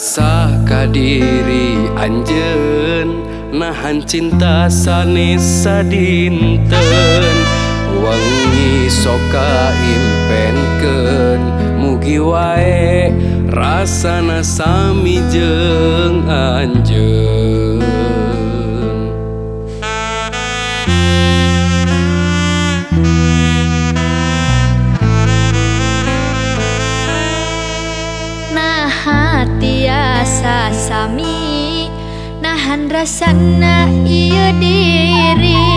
Rasa kadiri anjeun nahan cinta sanes sadinten wengi soka impenkeun mugi wae rasana sami jeung anjeun. Tiasa sami nahan rasana ieu diri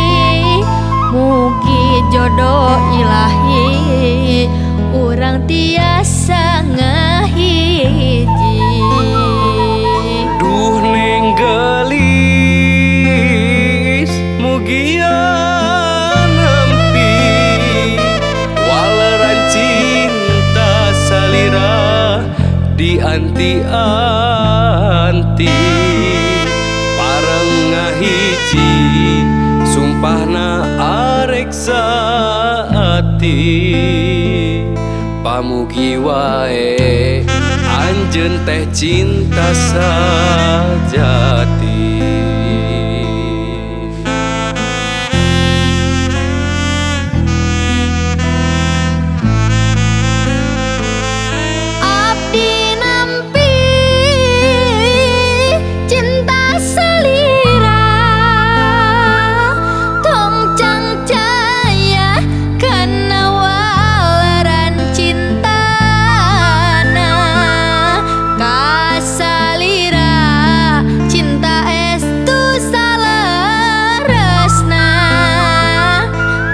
mugi jodoh ilahi urang tiasa ngahiji. Duh neng gelis mugian nempi waleran cinta salira di anti-anti pareng ngahiji sumpahna arek saati pamugi wae anjeun teh cinta sajati.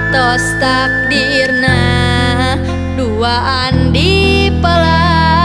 Tos takdirna duaan di pelaminan.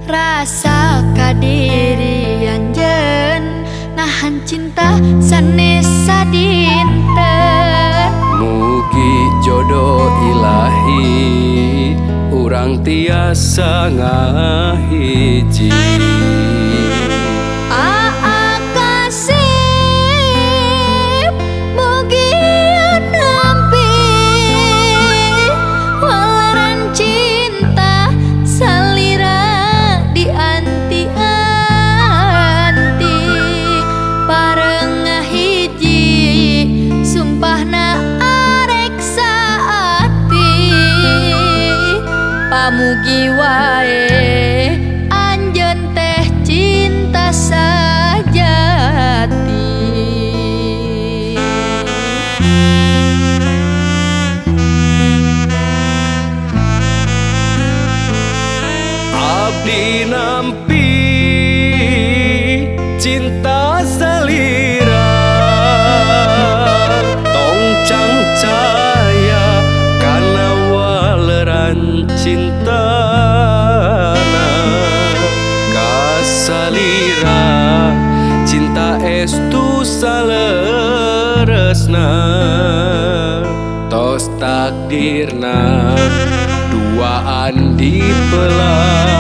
Rasa kadiri anjeun nahan cinta sanes sadinten Mugi jodoh ilahi urang tiasa ngahiji. Pamugi wae anjeun teh cinta sajati. Abdi nampi cinta salira tongcang caya kana waleran cintana kasalira cinta estu saleresna tos takdirna duaan di pelaminan.